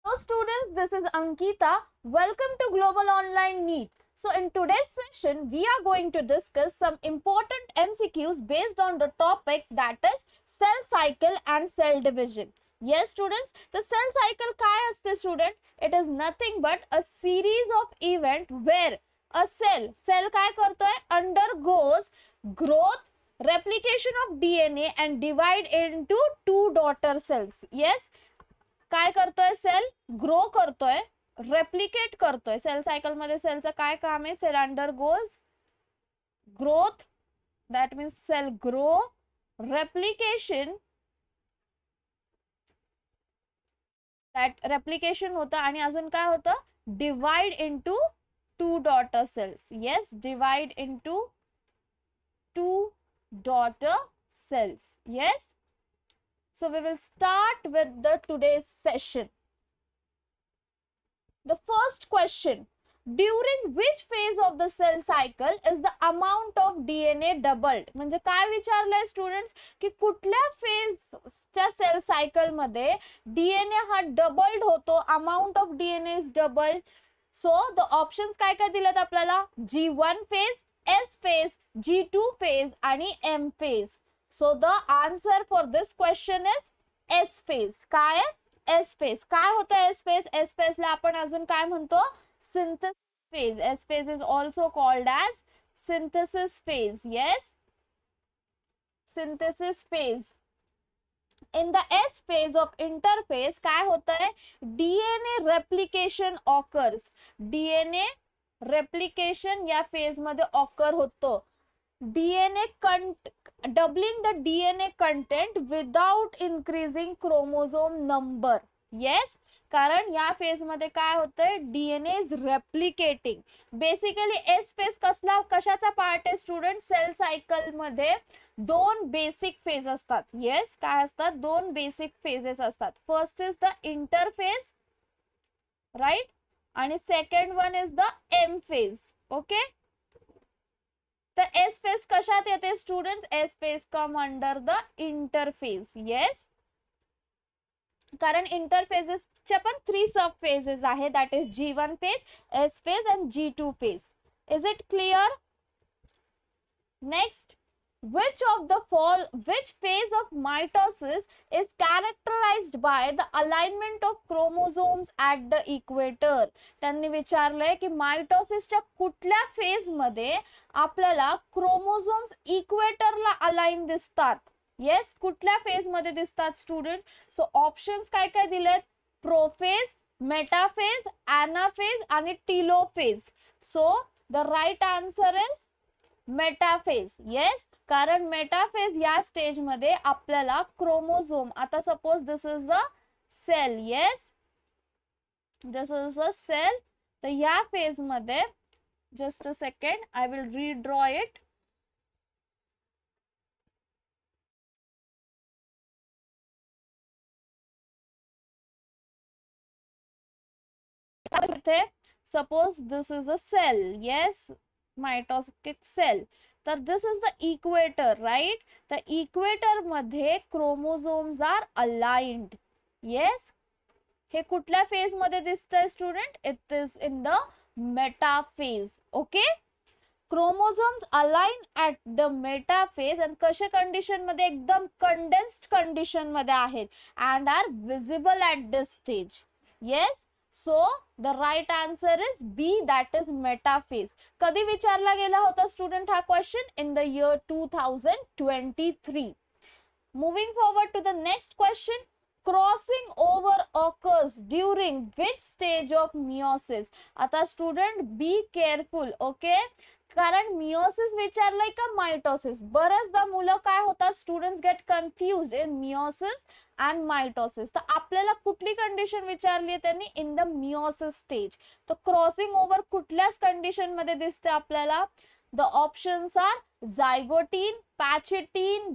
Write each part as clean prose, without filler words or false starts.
Hello students, this is Ankita. Welcome to Global Online NEET. So in today's session, we are going to discuss some important MCQs based on the topic that is cell cycle and cell division. Yes students, the cell cycle काय असते student? It is nothing but a series of event where a cell काय करतोय? Undergoes growth, replication of DNA and divide into two daughter cells. Yes, काय करतोय? Cell grow करतोय, replicate करतोय. Cell cycle मध्ये सेलचं काय काम आहे? Cell undergoes growth, that means cell grow, replication, that replication होतं आणि अजून काय होतं? Divide into two daughter cells. Yes, divide into two daughter cells. Yes, so we will start with the today's session. The first question: during which phase of the cell cycle is the amount of DNA doubled? म्हणजे काय विचारलंय students की कुठल्या फेजच्या cell cycle मध्ये DNA हा doubled होतो, amount of DNA is doubled. So the options काय काय दिलेत आपल्याला? G1 phase, S phase, G2 phase आणि M phase. So the answer for this question is S phase. काय एस फेज. काय होतं एस फेज? एस फेज ला आपण अजून काय म्हणतो? Synthesis phase. S phase is also called as synthesis phase. Yes, synthesis phase. In the S phase of interface काय होतंय? DNA replication occurs. DNA replication या फेज मध्ये ऑकर होतो. DNA doubling the DNA content without increasing chromosome number. Yes, कारण या phase मध्ये काय होतंय? DNA is replicating. Basically S phase कशाचा पार्ट आहे स्टुडंट? सेल सायकल मध्ये दोन बेसिक फेज असतात. येस, काय असतात? दोन बेसिक फेजेस असतात. First is the interphase, right, आणि second one is the M phase. Okay, तर एस फेज कशात येते students? S phase come under the interphase. Yes, कारण इंटरफेजेसच्या पण 3 सब फेजेस आहे, that is G1 phase, S phase and G2 phase. Is it clear? Next, which phase of mitosis is characterized by the alignment of chromosomes at the equator? त्यांनी विचारलंय की मायटोसिसच्या कुठल्या phase मध्ये आपल्याला chromosomes इक्वेटरला align दिसतात? Yes, कुठल्या phase मध्ये दिसतात स्टुडंट? सो ऑप्शन्स काय काय दिलेत? प्रोफेज, मेटाफेज, एनाफेज आणि telophase. So the right answer is metaphase. Yes, कारण मेटाफेज या स्टेज मध्ये आपल्याला क्रोमोझोम, आता suppose this is the cell. Yes, this is a cell. तर या फेज मध्ये, just a second, I will redraw it. Suppose this is a cell. Yes, mitosis cell. तर this is the equator, right. तर equator मध्ये chromosomes are aligned. Yes, हे कुठल्या phase मध्ये दिसतंय student? It is in the metaphase. Okay, chromosomes align at the metaphase आणि कशा condition मध्ये? एकदम कंडेन्स्ड कंडिशन मध्ये आहेत and are visible at this stage. Yes, so the right answer is B, that is metaphase. कधी विचारला गेला होता स्टुडंट हा question? In the year 2023. Moving forward to the next question: crossing over occurs during which stage of meiosis? आता student be careful. Okay, कारण meiosis विचारलंय का mitosis? बरेचदा मुलं काय होतात, students get confused in meiosis and mitosis. तर आपल्याला कुठली कंडिशन विचारली आहे त्यांनी? In the meiosis stage. तर क्रॉसिंग ओव्हर कुठल्याच कंडिशन मध्ये दिसते आपल्याला? The options are zygote, pachytene,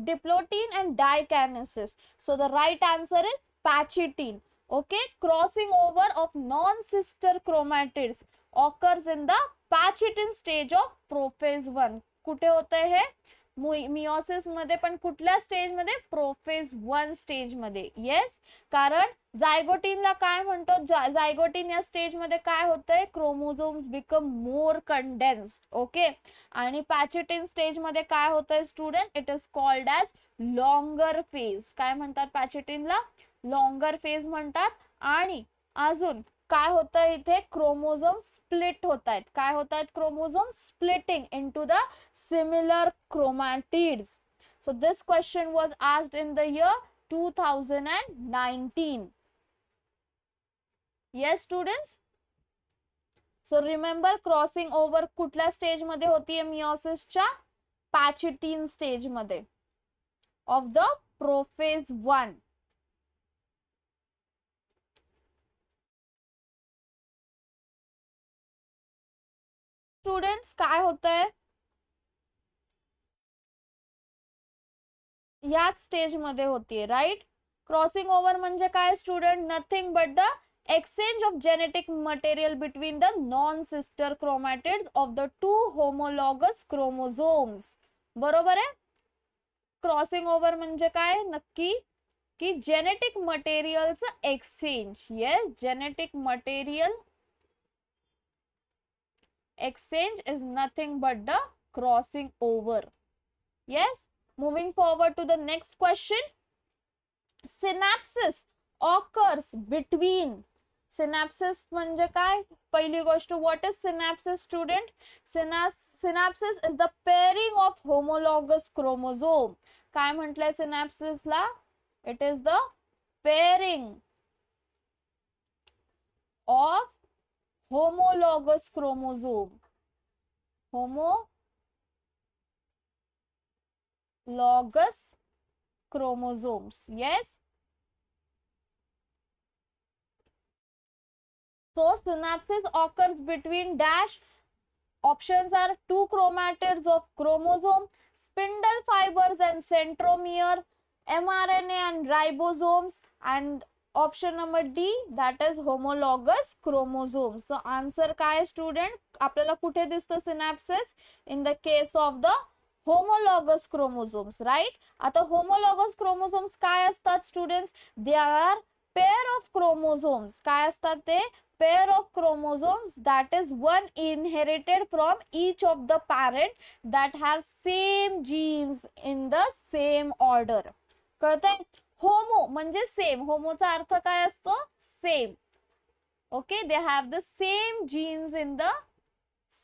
diplotin and dikinesis. So the right answer is pachytene. Okay, crossing over of non-sister chromatids occurs in the pachytene stage of prophase 1. कुठे होते हे? Meiosis मध्ये पण कुठल्या stage मध्ये, प्रोफेज 1 स्टेज मध्ये. Yes, कारण जायगोटीनला काय म्हणतो, जायगोटीन या स्टेज मध्ये काय होतंय, chromosomes become more condensed. Okay, आणि पॅचिटिन स्टेज मध्ये काय होतंय student, it is called as longer phase. काय म्हणतात पॅचिटिनला, लॉंगर फेज म्हणतात. आणि अजून काय होतं इथे, क्रोमोझोम स्प्लिट होत आहेत. काय होत आहेत, chromosome splitting into the similar chromatids. So this question was asked in the year 2019. Yes students. So remember, crossing over कुठल्या स्टेज मध्ये होतीये मियोसिसच्या, पॅचिटिन स्टेज मध्ये ऑफ द प्रोफेज 1. स्टुडंट्स काय होतंय, याच स्टेज मध्ये होतीये. राईट, क्रॉसिंग ओव्हर म्हणजे काय student, nothing but the exchange of genetic material between the non-sister chromatids of the two homologous chromosomes. बरोबर आहे, क्रॉसिंग ओव्हर म्हणजे काय नक्की, की जेनेटिक मटेरियलचं exchange. Yes, genetic material exchange is nothing but the crossing over. Yes, moving forward to the next question. Synapses occurs between, synapses म्हणजे काय, पहिली गोष्ट, what is synapses student, synapses is the pairing of homologous chromosome. काय म्हटलंय synapses La, it is the pairing of homologous chromosome. Homologous chromosomes. Yes. So synapses occurs between dash, options are two chromatids of chromosome, spindle fibers and centromere, mRNA and ribosomes, and option number D, that is homologous chromosomes. So answer काय student, आपल्याला कुठे दिसतं synapses, in the case of the homologous chromosomes. Right, आता homologous chromosomes काय असतात students, they are pair of chromosomes. काय असतात ते, pair of chromosomes that is one inherited from each of the parent that have same genes in the same order. कळतंय, होमो म्हणजे same, होमोचा अर्थ काय असतो, same. Okay, they have the same genes in the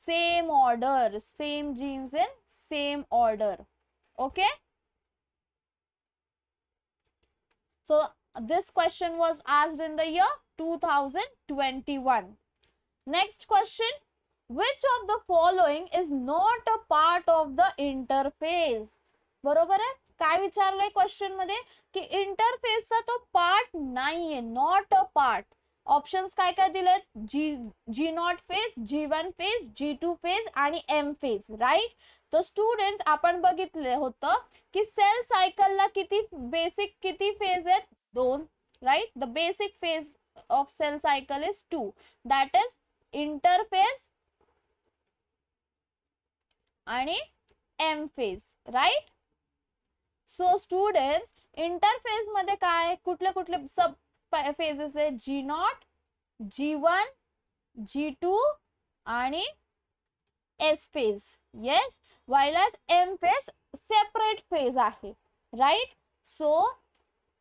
same order, same genes in same order. Okay, so this question was asked in the year 2021. Next question, which of the following is not a part of the interphase? बरोबर आहे, काय विचारलंय question मध्ये, की इंटरफेसचा तो part नाहीये, not a part. Options काय काय दिलेत, G not phase, G1 phase, G2 phase आणि M फेज. राईट, तर स्टुडंट आपण बघितलं होतं की सेल सायकलला किती बेसिक किती फेज आहेत, 2. Right, the basic phase of cell cycle is 2, that is interphase आणि M phase. right, so students interphase मध्ये काय कुठले कुठले सब phases आहे, G0, G1, G2 आणि S phase. yes, while as M phase separate phase आहे. right, so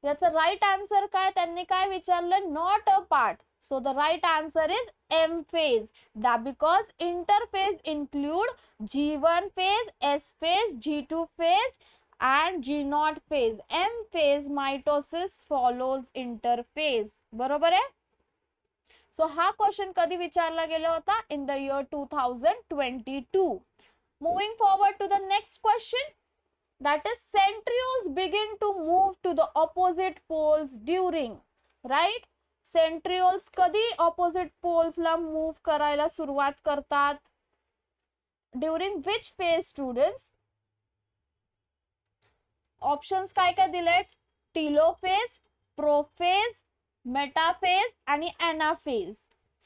याचं राईट आन्सर काय, त्यांनी काय विचारलं, not a part. So the right answer is M phase, that because interphase include G1 phase, S phase, G2 phase and G0 phase. M phase mitosis follows interphase. बरोबर आहे. सो हा question कधी विचारला गेला होता, in the year 2022. Moving forward to the next question, that is centrioles begin to move to the opposite poles during. right, centrioles कधी opposite poles ला move करायला सुरुवात करतात, during which phase students? Options काय काय दिलेत, टेलोफेज, प्रोफेज, मेटाफेज आणि anaphase.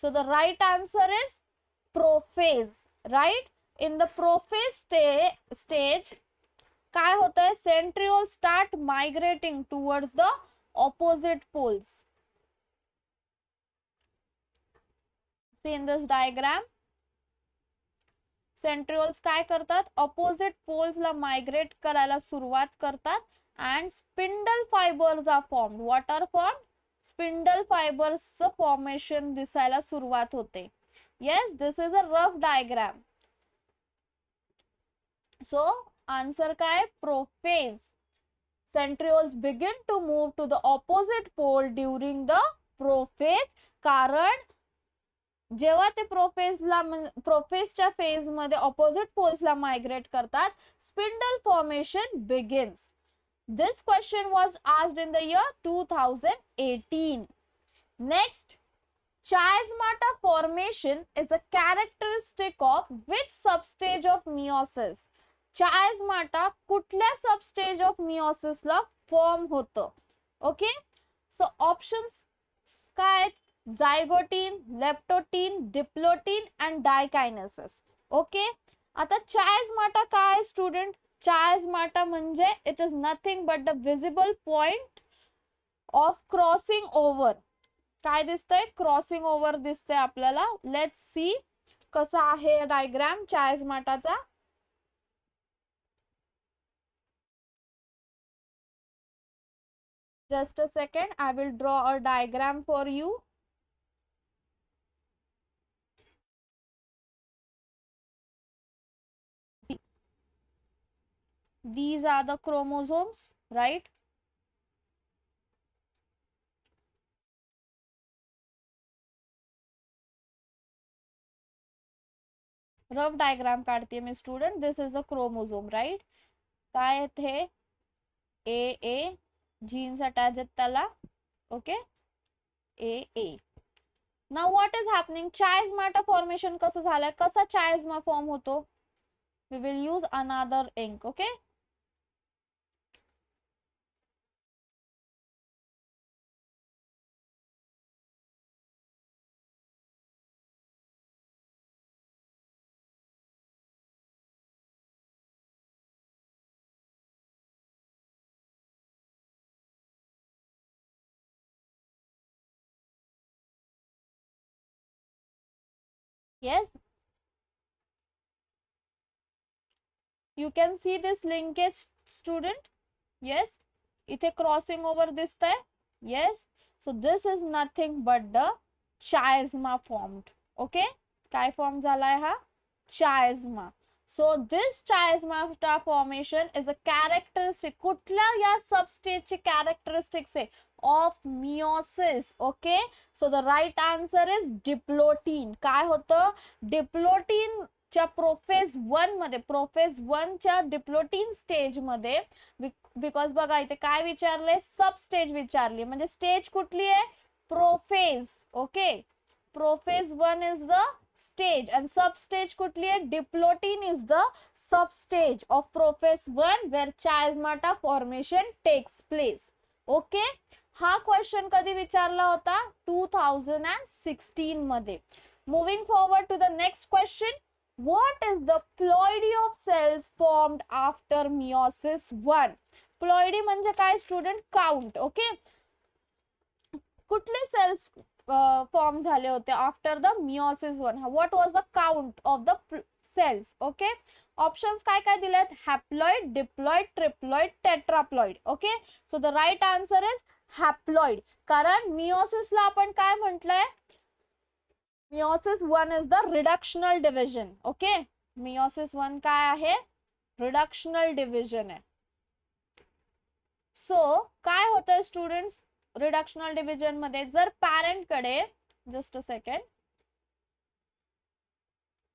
so the right answer is prophase. right, in the prophase stage काय होतंय, centriole start migrating towards the opposite poles. See in this diagram, centrioles काय करतात, opposite पोल्सला migrate करायला सुरुवात करतात and spindle fibers are formed. What are formed? Spindle fibers चं formation दिसायला सुरुवात होते. Yes, this is a rough diagram. So answer काय, prophase. Centrioles begin to move to the opposite pole during the prophase. कारण जेव्हा ते प्रोफेजच्या phase मध्ये opposite पोल्सला migrate करतात, spindle formation begins. This question was asked in the year 2018. Next, chiasmata formation is a characteristic of which substage of meiosis? Chiasmata कुठल्या substage of meiosis ला form होतं? Okay, so options काय आहेत, zygote, leptotin, diplotin and dikinesis. Okay, आता chiasmata काय student? Chiasmata म्हणजे it is nothing but the visible point of crossing over. काय दिसतंय, क्रॉसिंग ओव्हर दिसतंय आपल्याला. लेट्स सी कसा आहे diagram chiasmataचा. Just a second, I will draw a diagram for you. These are the chromosomes, right? Rough diagram काढते मी student. This is the chromosome, right? काय आहेत हे, ए जीन्स अटॅच आहेत त्याला. Okay, A. Now what is happening, chiasmata formation कसं झालंय, कसा chiasma फॉर्म होतो? We will use another ink. Okay, yes, you can see this linkage student. Yes, इथे क्रॉसिंग ओव्हर दिसतंय. Yes, so this is nothing but the chiasma formed. Okay, काय form झालाय हा, chiasma. So this chiasmata formation is a characteristic, कुठल्या या substage ची characteristics आहे, of meiosis. Okay, so the right answer is diplotin. काय होतं, diplotin च्या प्रोफेज 1 मध्ये, प्रोफेज 1 च्या डिप्लोटिन स्टेज मध्ये, बिकॉज बघा इथे काय विचारले, सब स्टेज विचारली, म्हणजे स्टेज कुठली आहे, prophase. Okay, prophase 1 is the stage and substage कुठली आहे, diplotin is the substage of prophase 1 where chiasmata formation takes place. Okay, हा क्वेश्चन कधी विचारला होता, 2016 मध्ये. Moving forward to the next question, what is the ploidy of cells formed after meiosis 1? Ploidy म्हणजे काय student, count. Okay, कुठले cells form झाले होते after the meiosis 1? What was the count of the cells? Okay, options काय काय दिलेत, haploid, diploid, triploid, tetraploid. Okay, so the right answer is haploid. कारण मियोसिसला आपण काय म्हटलंय, meiosis 1 is the reductional division. Okay, meiosis 1 काय आहे, reductional division आहे. सो काय होतं स्टुडंट्स, रिडक्शनल डिव्हिजन मध्ये जर पॅरेंट कडे, just a second,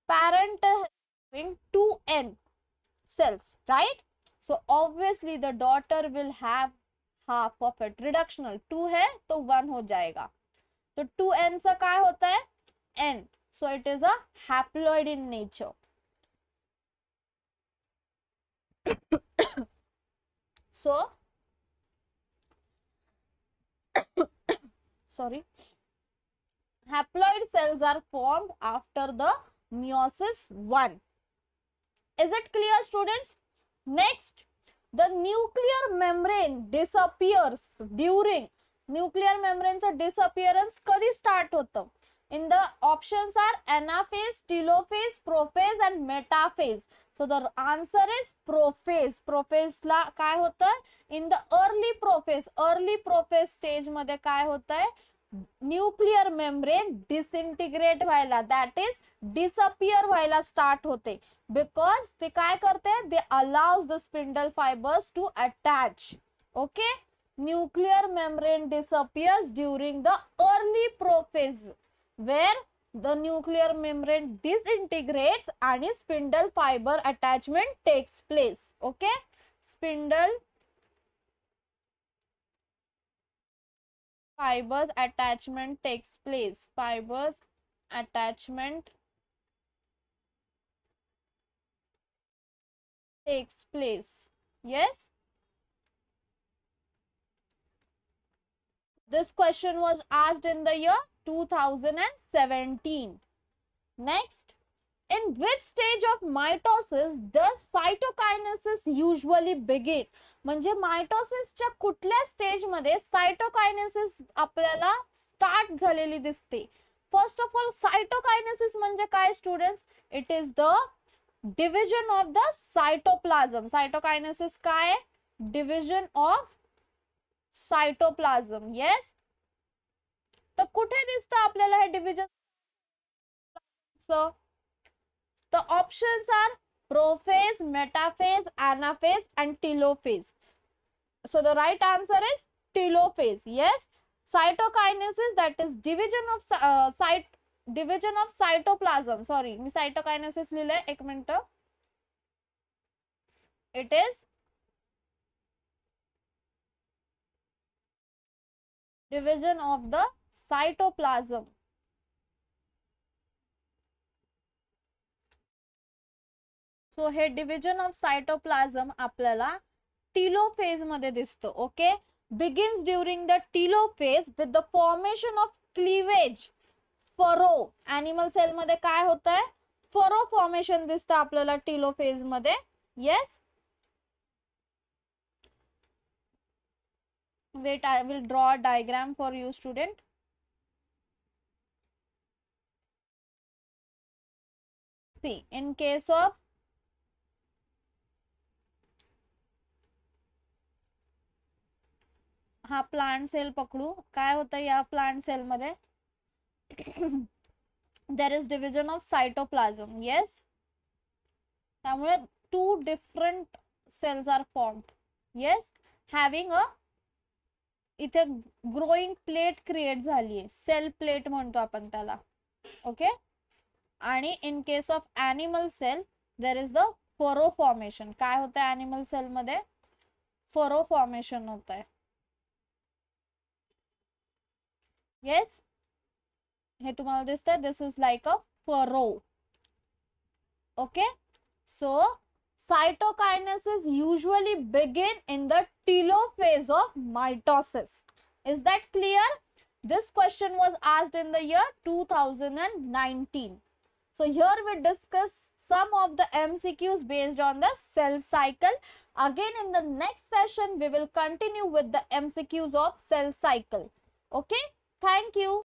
parent having 2n cells, right? So obviously the daughter will have half of it. Reductional 2 है तो 1 हो जाएगा, तो 2n चा काय होता है, n. So it is a haploid in nature. So sorry, haploid cells are formed after the meiosis 1. Is it clear students? Next, the nuclear membrane disappears during nuclear membrane चा disappearance कधी start होतं? In the options are anaphase, telophase, prophase and metaphase. So the answer is prophase. Prophase ला काय होतं? In the early prophase stage मध्ये काय होतंय? Nuclear membrane disintegrate व्हायला, that is disappear व्हायला स्टार्ट होते. बिकॉज ते काय करते? They allows the spindle fibres to attach. Okay, nuclear membrane disappears during the early prophase where the nuclear membrane disintegrates आणि spindle fiber attachment takes place. Okay, spindle fibers attachment takes place. Fibers attachment takes place. Yes, this question was asked in the year 2017. Next, in which stage of mitosis does cytokinesis usually begin? म्हणजे मायटोसिसच्या कुठल्या stage मध्ये cytokinesis आपल्याला start झालेली दिसते? First of all, cytokinesis म्हणजे काय students? It is the division of the cytoplasm. Cytokinesis काय? Division of cytoplasm. Yes, तर कुठे दिसतं आपल्याला हे division? The options are prophase, metaphase, anaphase and telophase. So the right answer is telophase. Yes, cytokinesis, that is division of cytoplasm. Sorry, मी cytokinesis लिहिलंय, एक minute. It is division of the cytoplasm. So हे division of cytoplasm आपल्याला telophase मध्ये दिसतं. Okay, begins during the telophase with the formation of cleavage furrow. Animal cell मध्ये काय होतंय? फरो फॉर्मेशन दिसतं आपल्याला टीलोफेज मध्ये. Yes, wait, I will draw a diagram for you student. See, in case of हा plant cell पकडू, काय होतं या प्लांट सेल मध्ये? There is division of cytoplasm. Yes, त्यामुळे two different cells are formed. Yes, having a, इथे growing plate create झालीये, cell plate म्हणतो आपण त्याला. ओके, आणि in case of animal cell there is the furrow formation. काय होतं एनिमल सेल मध्ये? फरो फॉर्मेशन होत आहे. येस, हे तुम्हाला दिसतंय, this is like a furrow. Okay, so cytokinesis usually begin in the telophase of mitosis. Is that clear? This question was asked in the year 2019. So here we discuss some of the MCQs based on the cell cycle. Again in the next session we will continue with the MCQs of cell cycle. Okay, thank you.